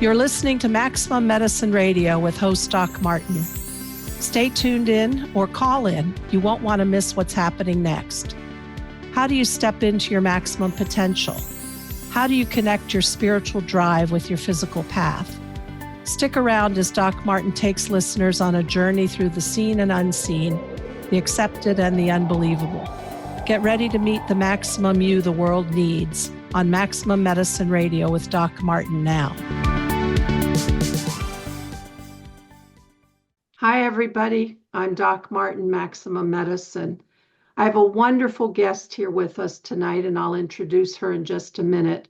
You're listening to Maximum Medicine Radio with host Doc Martin. Stay tuned in or call in. You won't want to miss what's happening next. How do you step into your maximum potential? How do you connect your spiritual drive with your physical path? Stick around as Doc Martin takes listeners on a journey through the seen and unseen, the accepted and the unbelievable. Get ready to meet the maximum you the world needs on Maximum Medicine Radio with Doc Martin now. Hi, everybody. I'm Doc Martin, Maximum Medicine. I have a wonderful guest here with us tonight, and I'll introduce her in just a minute.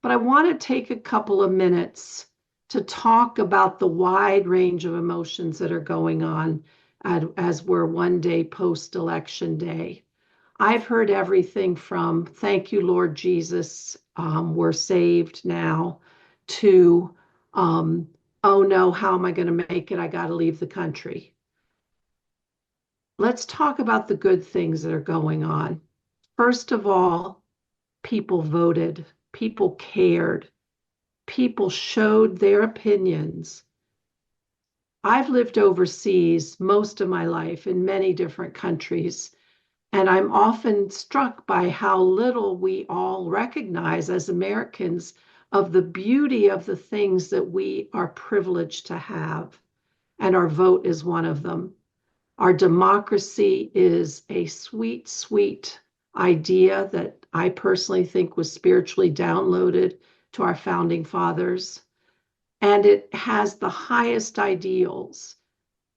But I want to take a couple of minutes to talk about the wide range of emotions that are going on as we're one day post-election day. I've heard everything from thank you, Lord Jesus, we're saved now, to oh no, how am I going to make it? I got to leave the country. Let's talk about the good things that are going on. First of all, people voted, people cared, people showed their opinions. I've lived overseas most of my life in many different countries, and I'm often struck by how little we all recognize as Americans of the beauty of the things that we are privileged to have. And our vote is one of them. Our democracy is a sweet, sweet idea that I personally think was spiritually downloaded to our founding fathers. And it has the highest ideals.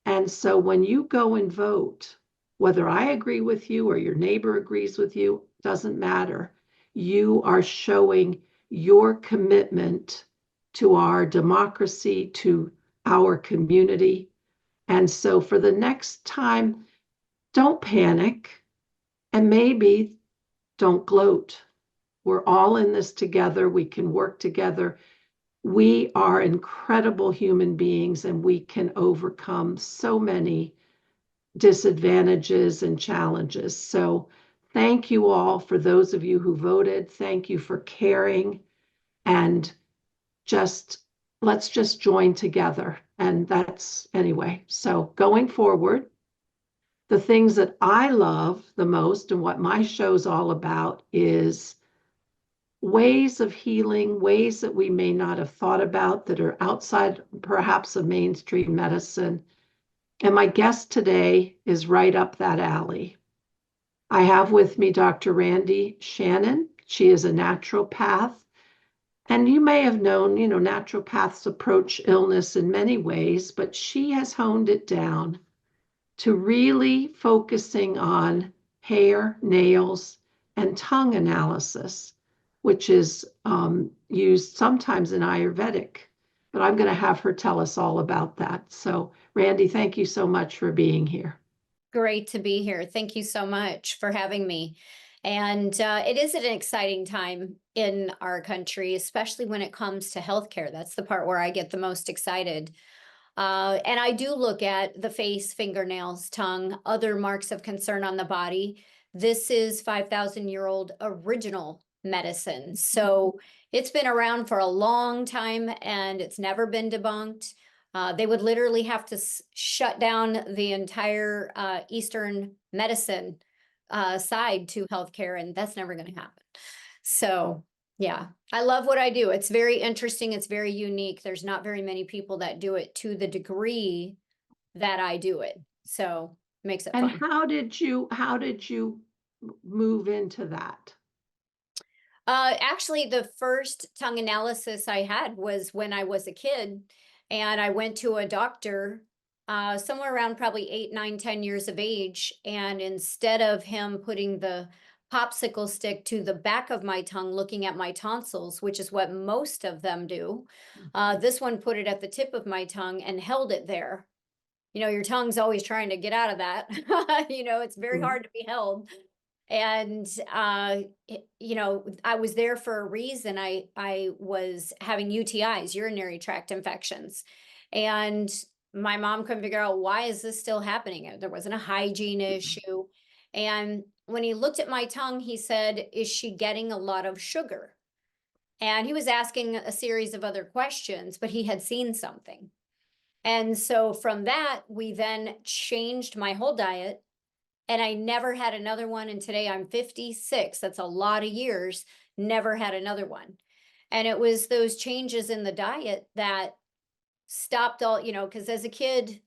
And so when you go and vote, whether I agree with you or your neighbor agrees with you, doesn't matter. You are showing your commitment to our democracy, to our community. And so for the next time, don't panic and maybe don't gloat. We're all in this together. We can work together. We are incredible human beings and we can overcome so many disadvantages and challenges. So thank you all for those of you who voted. Thank you for caring, and let's just join together. And that's anyway. So going forward, the things that I love the most and what my show's all about is ways of healing, ways that we may not have thought about that are outside perhaps of mainstream medicine. And my guest today is right up that alley. I have with me Dr. Randi Shannon. She is a naturopath. And you may have known, naturopaths approach illness in many ways, but she has honed it down to really focusing on hair, nails, and tongue analysis, which is used sometimes in Ayurvedic. But I'm going to have her tell us all about that. So, Randi, thank you so much for being here. Great to be here. Thank you so much for having me. And it is an exciting time in our country, especially when it comes to healthcare. That's the part where I get the most excited. And I do look at the face, fingernails, tongue, other marks of concern on the body. This is 5,000-year-old original medicine. So it's been around for a long time and it's never been debunked. They would literally have to shut down the entire Eastern medicine side to healthcare, and that's never going to happen. So yeah, I love what I do. It's very interesting. It's very unique. There's not very many people that do it to the degree that I do it. So it makes it fun. And how did you move into that? Actually, the first tongue analysis I had was when I was a kid, and I went to a doctor somewhere around probably 8, 9, 10 years of age. And instead of him putting the popsicle stick to the back of my tongue, looking at my tonsils, which is what most of them do, this one put it at the tip of my tongue and held it there. Your tongue's always trying to get out of that. It's very hard to be held. And, I was there for a reason. I was having UTIs, urinary tract infections. And my mom couldn't figure out, why is this still happening? There wasn't a hygiene issue. And when he looked at my tongue, he said, is she getting a lot of sugar? And he was asking a series of other questions, but he had seen something. And so from that, we then changed my whole diet. And I never had another one. And today I'm 56. That's a lot of years. Never had another one. And it was those changes in the diet that stopped all, because as a kid,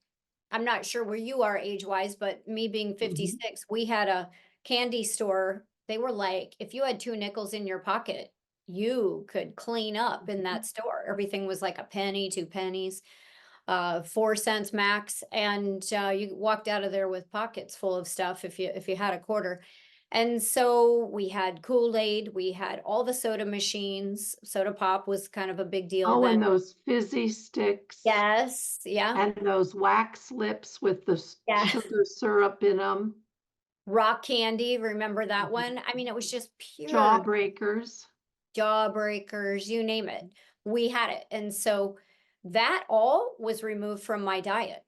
I'm not sure where you are age wise, but me being Mhm. 56, we had a candy store. They were like, if you had 2 nickels in your pocket, you could clean up in that store. Everything was like a penny, 2 pennies, 4 cents max, and you walked out of there with pockets full of stuff if you had a quarter. And so we had Kool-Aid, we had all the soda machines. Soda pop was kind of a big deal Oh, then. and those fizzy sticks Yes, yeah, and those wax lips with the yeah. sugar syrup in them. Rock candy, remember that one? I mean, it was just pure Jawbreakers. jawbreakers, you name it. We had it. And so that all was removed from my diet.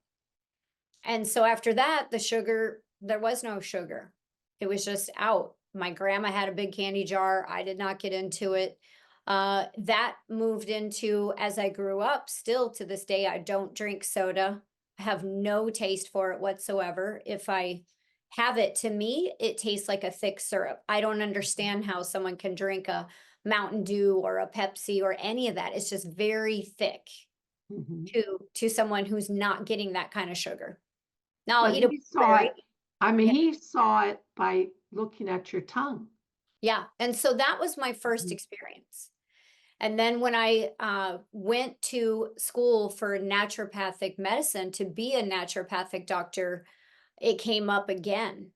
And so after that, the sugar, there was no sugar. It was just out. My grandma had a big candy jar. I did not get into it. That moved into as I grew up, still to this day, I don't drink soda. I have no taste for it whatsoever. If I have it, to me, it tastes like a thick syrup. I don't understand how someone can drink a Mountain Dew or a Pepsi or any of that. It's just very thick Mhm. to someone who's not getting that kind of sugar. Now I'll But eat a he saw blueberry. it. I mean, Yeah. he saw it by looking at your tongue. Yeah. And so that was my first Mhm. experience. And then when I went to school for naturopathic medicine to be a naturopathic doctor, it came up again.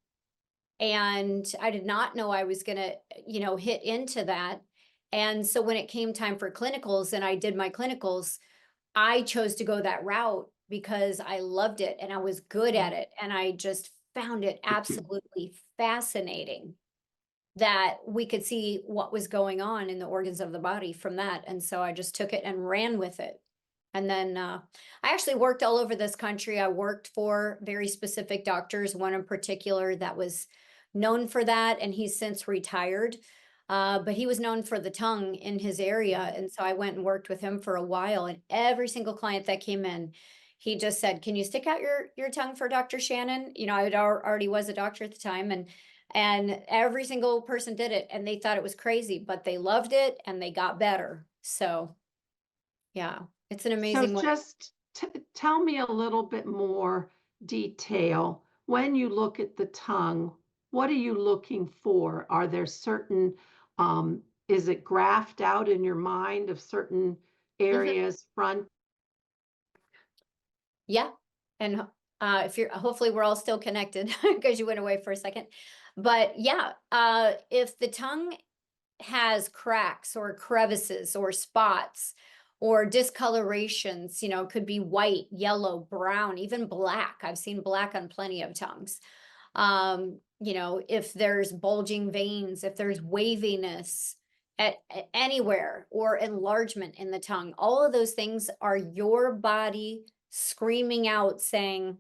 And I did not know I was going to, hit into that. And so when it came time for clinicals and I did my clinicals, I chose to go that route because I loved it and I was good at it. And I just found it absolutely fascinating that we could see what was going on in the organs of the body from that. And so I just took it and ran with it. And then I actually worked all over this country. I worked for very specific doctors, one in particular that was known for that, and he's since retired. But he was known for the tongue in his area. And so I went and worked with him for a while. And every single client that came in, he just said, "Can you stick out your tongue for Dr. Shannon?" Already was a doctor at the time, and every single person did it, and they thought it was crazy, but they loved it and they got better. So yeah, it's an So amazing way. just tell me a little bit more detail. When you look at the tongue, what are you looking for? Are there certain, is it graphed out in your mind of certain Mhm. areas, front? Yeah. And if you're, hopefully we're all still connected because you went away for a second. But yeah, if the tongue has cracks or crevices or spots or discolorations, could be white, yellow, brown, even black. I've seen black on plenty of tongues. If there's bulging veins, if there's waviness at anywhere or enlargement in the tongue, all of those things are your body screaming out saying,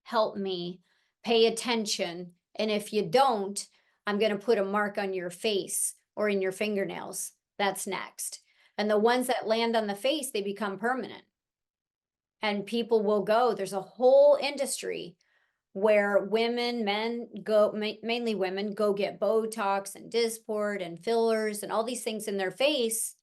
"Help me, pay attention. And if you don't, I'm going to put a mark on your face or in your fingernails." That's next. And the ones that land on the face, they become permanent. And people will go, there's a whole industry where women, men go, mainly women, go get Botox and Dysport and fillers and all these things in their face,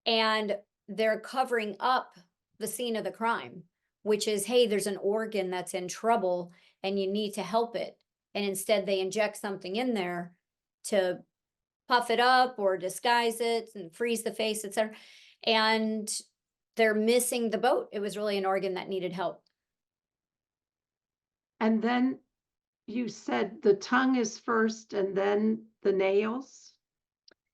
and they're covering up the scene of the crime, which is, hey, there's an organ that's in trouble and you need to help it. And instead, they inject something in there to puff it up or disguise it and freeze the face, etc. And they're missing the boat. It was really an organ that needed help. And then you said the tongue is first and then the nails?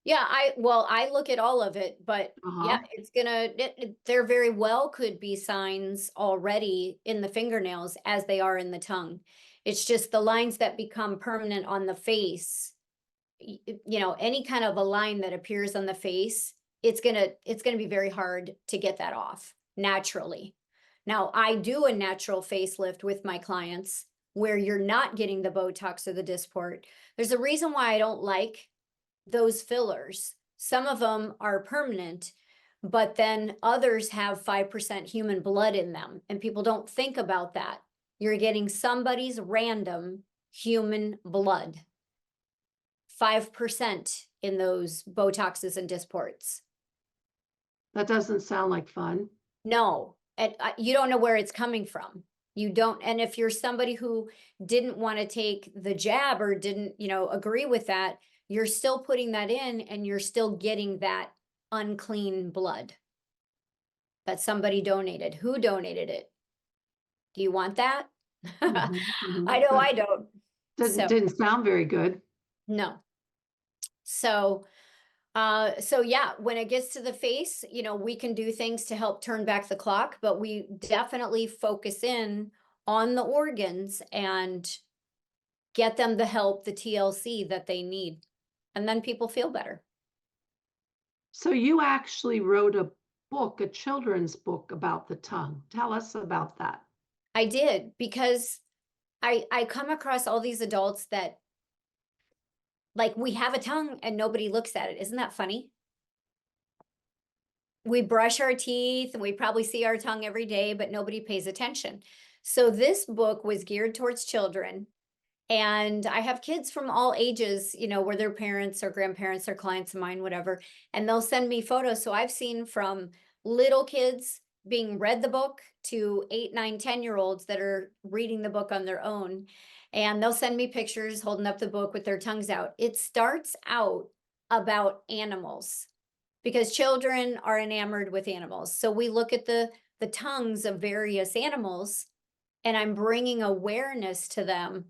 Yeah, I look at all of it, but yeah, Uh-huh. there very well could be signs already in the fingernails as they are in the tongue. It's just the lines that become permanent on the face. Any kind of a line that appears on the face, it's gonna be very hard to get that off naturally. Now, I do a natural facelift with my clients where you're not getting the Botox or the Dysport. There's a reason why I don't like those fillers. Some of them are permanent, but then others have 5% human blood in them, and people don't think about that. You're getting somebody's random human blood. 5% in those Botoxes and Dysports. That doesn't sound like fun. No, and you don't know where it's coming from. You don't, and if you're somebody who didn't want to take the jab or didn't, agree with that, you're still putting that in and you're still getting that unclean blood that somebody donated. Who donated it? Do you want that? Mhm, mhm. I know That I don't. So, didn't sound very good. no. So, so yeah, when it gets to the face, we can do things to help turn back the clock, but we definitely focus in on the organs and get them the help, the TLC that they need. And then people feel better. So you actually wrote a book, a children's book about the tongue. Tell us about that. I did because I come across all these adults that like we have a tongue and nobody looks at it. Isn't that funny? We brush our teeth and we probably see our tongue every day, but nobody pays attention. So this book was geared towards children. And I have kids from all ages, where their parents or grandparents or clients of mine, whatever, and they'll send me photos. So I've seen from little kids being read the book to 8, 9, 10-year-olds that are reading the book on their own. And they'll send me pictures holding up the book with their tongues out. It starts out about animals because children are enamored with animals. So we look at the tongues of various animals, and I'm bringing awareness to them.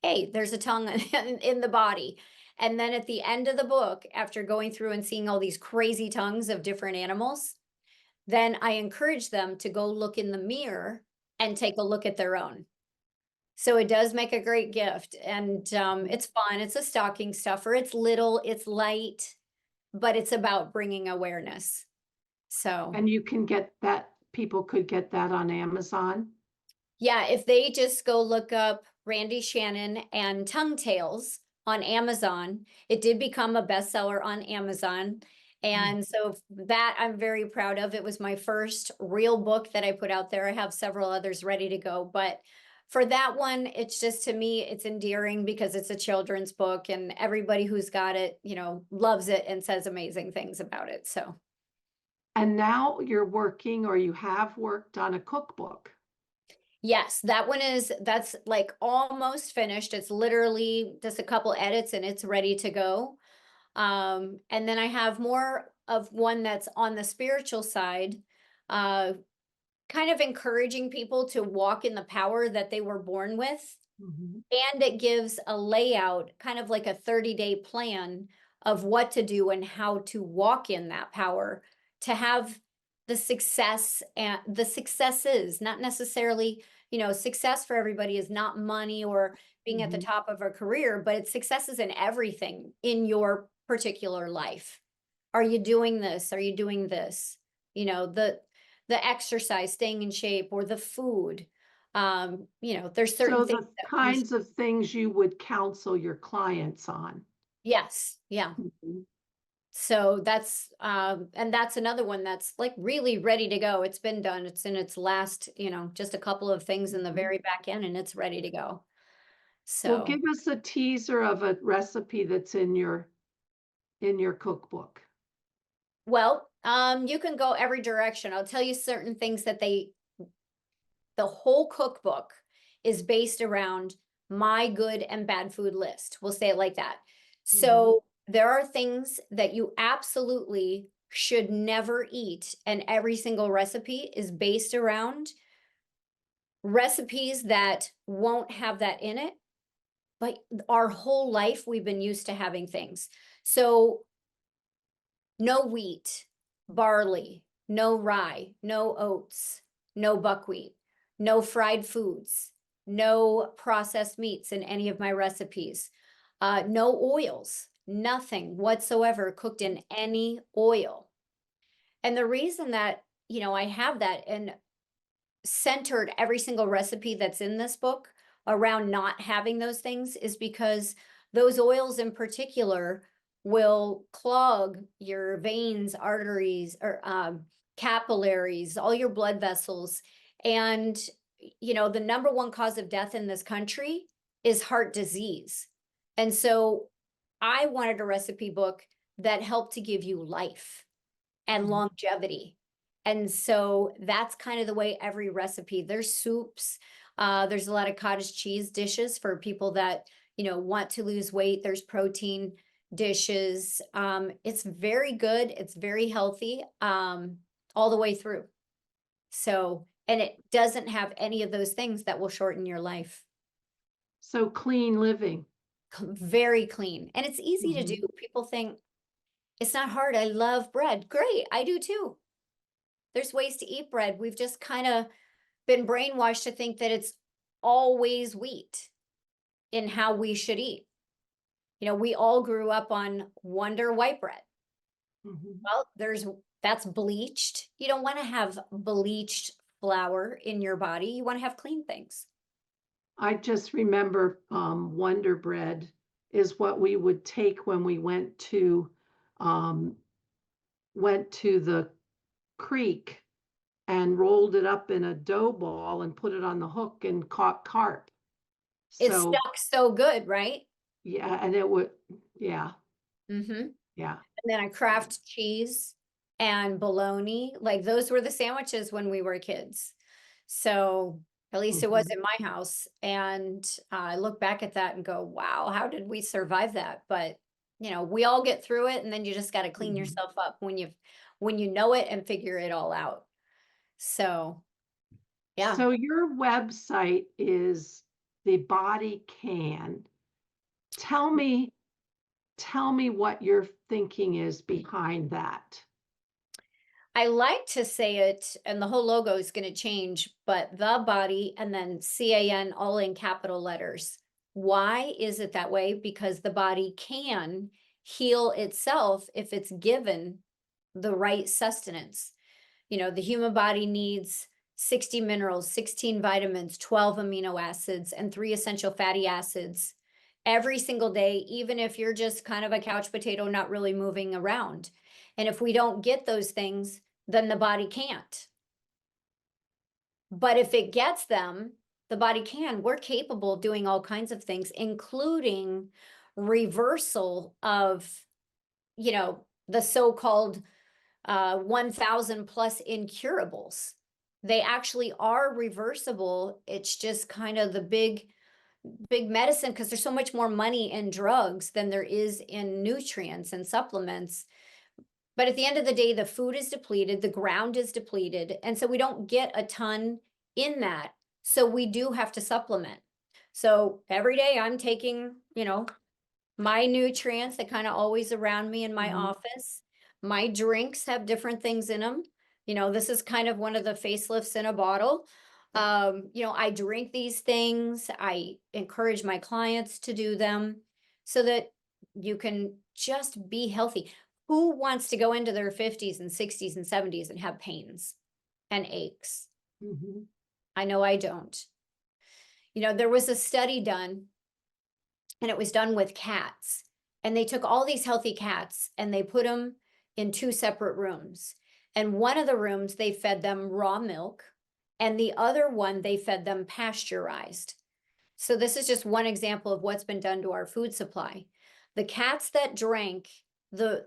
Hey, there's a tongue in the body. And then at the end of the book, after going through and seeing all these crazy tongues of different animals, then I encourage them to go look in the mirror and take a look at their own. So it does make a great gift, and it's fun. It's a stocking stuffer. It's little, it's light, but it's about bringing awareness. So And you can get that, people could get that on Amazon. yeah, if they just go look up Randi Shannon and Tongue Tales on Amazon, it did become a bestseller on Amazon. Mm. And so that I'm very proud of. It was my first real book that I put out there. I have several others ready to go, but for that one, it's just, to me, it's endearing because it's a children's book and everybody who's got it, loves it and says amazing things about it. So And now you're working or you have worked on a cookbook. yes, that's like almost finished. It's literally just a couple edits and it's ready to go. And then I have more of one that's on the spiritual side, uh, kind of encouraging people to walk in the power that they were born with. Mhm. And it gives a layout, kind of like a 30-day plan of what to do and how to walk in that power to have the success and the successes, not necessarily, success for everybody is not money or being at the Mhm. top of a career, but it's successes in everything in your particular life. Are you doing this? Are you doing this? The exercise, staying in shape, or the food. There's certain So things the that we kinds of things you would counsel your clients on. yes, yeah. Mhm. So that's and that's another one that's like really ready to go. It's been done. It's in its last, just a couple of things in the Mhm. very back end and it's ready to go. Well, So, give us a teaser of a recipe that's in your cookbook. well, you can go every direction. I'll tell you certain things that the whole cookbook is based around my good and bad food list. We'll say it like that. Mhm. So there are things that you absolutely should never eat, and every single recipe is based around recipes that won't have that in it. But our whole life, we've been used to having things. So no wheat, barley, no rye, no oats, no buckwheat, no fried foods, no processed meats in any of my recipes, no oils, nothing whatsoever cooked in any oil. And the reason that, I have that and centered every single recipe that's in this book around not having those things is because those oils in particular will clog your veins, arteries, or capillaries, all your blood vessels. And, the number one cause of death in this country is heart disease. And so I wanted a recipe book that helped to give you life and longevity. And so that's kind of the way every recipe, there's soups, there's a lot of cottage cheese dishes for people that, want to lose weight. There's protein dishes. It's very good. It's very healthy, all the way through. So, and it doesn't have any of those things that will shorten your life. So clean living. Very clean. And it's easy to do. People think it's not hard. I love bread. Great. I do too. There's ways to eat bread. We've just kind of been brainwashed to think that it's always wheat in how we should eat. We all grew up on Wonder white bread. Well, that's bleached. You don't want to have bleached flour in your body. You want to have clean things. I just remember Wonder Bread is what we would take when we went to the creek and rolled it up in a dough ball and put it on the hook and caught carp. It stuck so good, right? Yeah, and it would, yeah. Mm-hmm. Yeah. And then I Kraft cheese and bologna. Like those were the sandwiches when we were kids. So at least it was in my house. And I look back at that and go, wow, how did we survive that? But we all get through it, and then you just got to clean yourself up when you know it and figure it all out. So yeah. So your website is The Body Can. Tell me what your thinking is behind that. I like to say it, and the whole logo is going to change, but the body and then CAN all in capital letters. Why is it that way? Because the body can heal itself if it's given the right sustenance. The human body needs 60 minerals, 16 vitamins, 12 amino acids, and 3 essential fatty acids every single day, even if you're just kind of a couch potato, not really moving around. And if we don't get those things, then the body can't. But if it gets them, the body can. We're capable of doing all kinds of things, including reversal of, the so-called 1,000 plus incurables. They actually are reversible. It's just kind of the big medicine, because there's so much more money in drugs than there is in nutrients and supplements. But at the end of the day, the food is depleted, the ground is depleted, and so we don't get a ton in that. So we do have to supplement. So every day I'm taking, my nutrients that kind of always around me in my office. My drinks have different things in them. This is kind of one of the facelifts in a bottle. I drink these things. I encourage my clients to do them so that you can just be healthy. Who wants to go into their 50s and 60s and 70s and have pains and aches? I know I don't. There was a study done, and it was done with cats. And they took all these healthy cats and they put them in 2 separate rooms. And one of the rooms, they fed them raw milk, and the other one, they fed them pasteurized. So this is just one example of what's been done to our food supply. The cats that drank the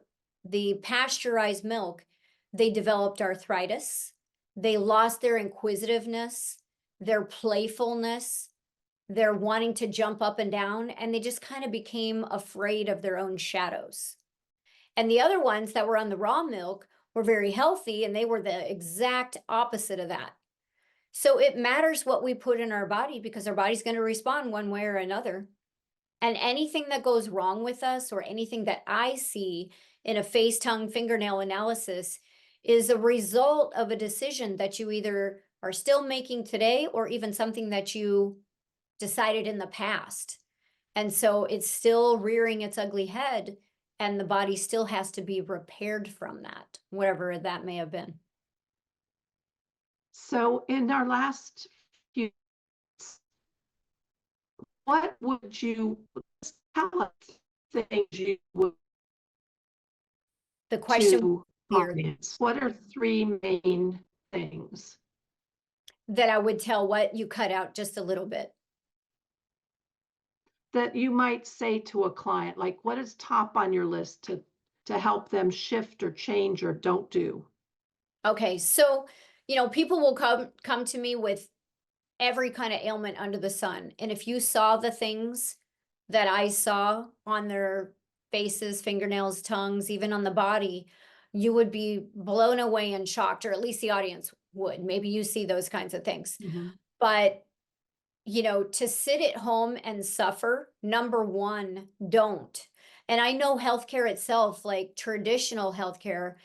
pasteurized milk, they developed arthritis. They lost their inquisitiveness, their playfulness, their wanting to jump up and down, and they just kind of became afraid of their own shadows. And the other ones that were on the raw milk were very healthy, and they were the exact opposite of that. So it matters what we put in our body, because our body's going to respond one way or another. And anything that goes wrong with us, or anything that I see in a face, tongue, fingernail analysis, is a result of a decision that you either are still making today, or even something that you decided in the past. And so it's still rearing its ugly head, and the body still has to be repaired from that, whatever that may have been. So in our last few, what would you tell us things you would The question to here clients? What are three main things that I would tell what you cut out just a little bit. that you might say to a client? Like, what is top on your list to help them shift or change or don't do? Okay, so people will come to me with every kind of ailment under the sun. And if you saw the things that I saw on their faces, fingernails, tongues, even on the body, you would be blown away and shocked, or at least the audience would. Maybe you see those kinds of things. Mhm. But, to sit at home and suffer, number one, don't. And I know healthcare itself, like traditional healthcare,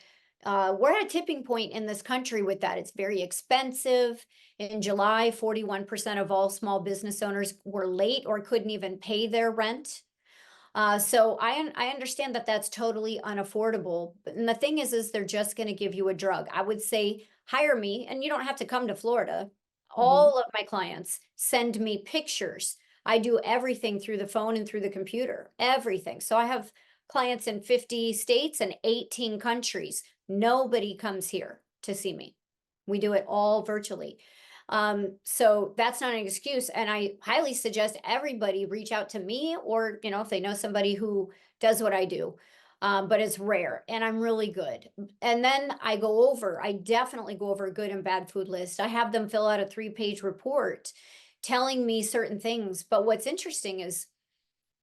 we're at a tipping point in this country with that. It's very expensive. In July, 41% of all small business owners were late or couldn't even pay their rent. So I understand that that's totally unaffordable. And the thing is they're just going to give you a drug. I would say hire me, and you don't have to come to Florida. Mhm. All of my clients send me pictures. I do everything through the phone and through the computer, everything. So I have clients in 50 states and 18 countries. Nobody comes here to see me. We do it all virtually. So that's not an excuse. And I highly suggest everybody reach out to me, or, if they know somebody who does what I do. But it's rare and I'm really good. And then I definitely go over a good and bad food list. I have them fill out a 3-page report telling me certain things. But what's interesting is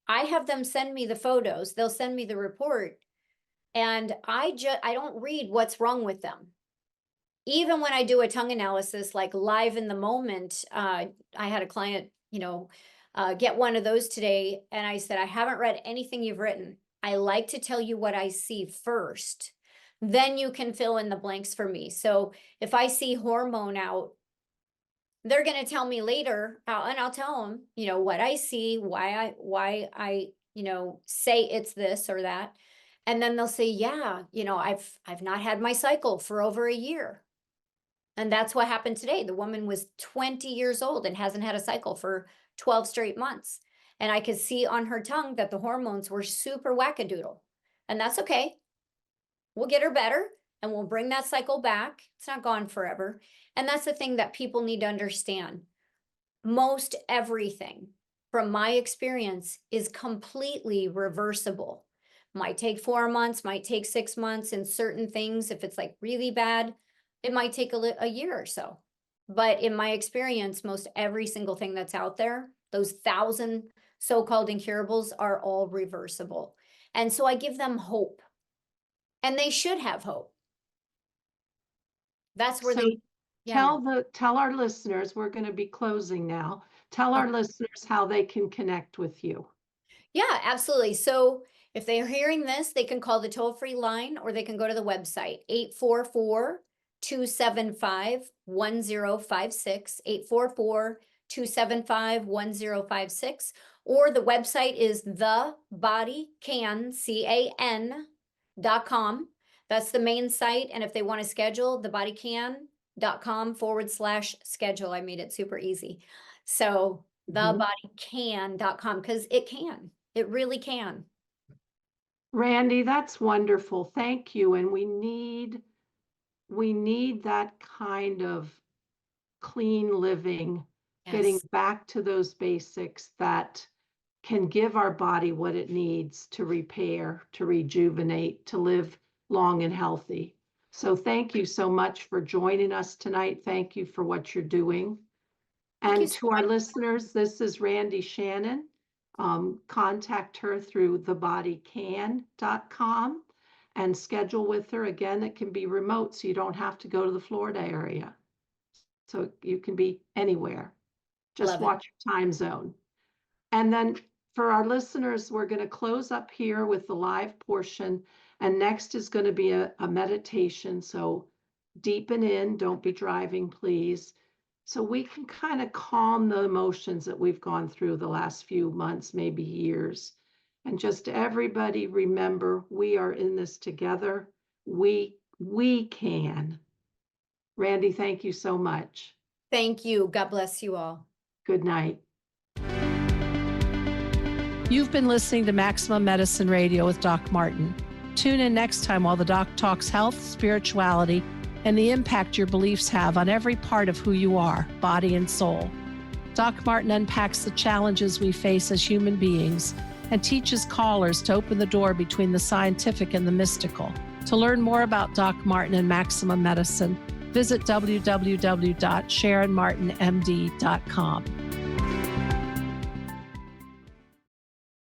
I have them send me the photos, they'll send me the report, and I don't read what's wrong with them. Even when I do a tongue analysis, like live in the moment, I had a client, get one of those today. And I said, I haven't read anything you've written. I like to tell you what I see first. Then you can fill in the blanks for me. So if I see hormone out, they're going to tell me later, and I'll tell them, what I see, why I say it's this or that. And then they'll say, yeah, I've not had my cycle for over a year. And that's what happened today. The woman was 20 years old and hasn't had a cycle for 12 straight months. And I could see on her tongue that the hormones were super wackadoodle. And that's okay. We'll get her better and we'll bring that cycle back. It's not gone forever. And that's the thing that people need to understand. Most everything, from my experience, is completely reversible. Might take 4 months, might take 6 months, and certain things, if it's like really bad, it might take a year or so. But in my experience, most every single thing that's out there, those 1,000 so-called incurables, are all reversible. And so I give them hope, and they should have hope. That's where So yeah. tell our listeners, we're going to be closing now. Tell our listeners how they can connect with you. Yeah, absolutely. So if they're hearing this, they can call the toll-free line, or they can go to the website, 844-275-1056, 844-275-1056, or the website is thebodycan.com. That's the main site. And if they want to schedule, thebodycan.com/schedule. I made it super easy. So thebodycan.com, because it can. It really can. Randy, that's wonderful. Thank you. And we need that kind of clean living, getting Yes. back to those basics that can give our body what it needs to repair, to rejuvenate, to live long and healthy. So thank you so much for joining us tonight. Thank you for what you're doing. Thank you And so to our much. listeners, this is Randi Shannon. Contact her through thebodycan.com and schedule with her. Again, it can be remote, so you don't have to go to the Florida area. So you can be anywhere. Just Love it. watch your time zone. And then for our listeners, we're going to close up here with the live portion. And next is going to be a meditation. So deepen in, don't be driving, please. So we can kind of calm the emotions that we've gone through the last few months, maybe years. And just everybody remember, we are in this together. We can. Randi, thank you so much. Thank you. God bless you all. Good night. You've been listening to Maximum Medicine Radio with Doc Martin. Tune in next time while the doc talks health, spirituality, and the impact your beliefs have on every part of who you are, body and soul. Doc Martin unpacks the challenges we face as human beings and teaches callers to open the door between the scientific and the mystical. To learn more about Doc Martin and Maximum Medicine, visit www.sharonmartinmd.com.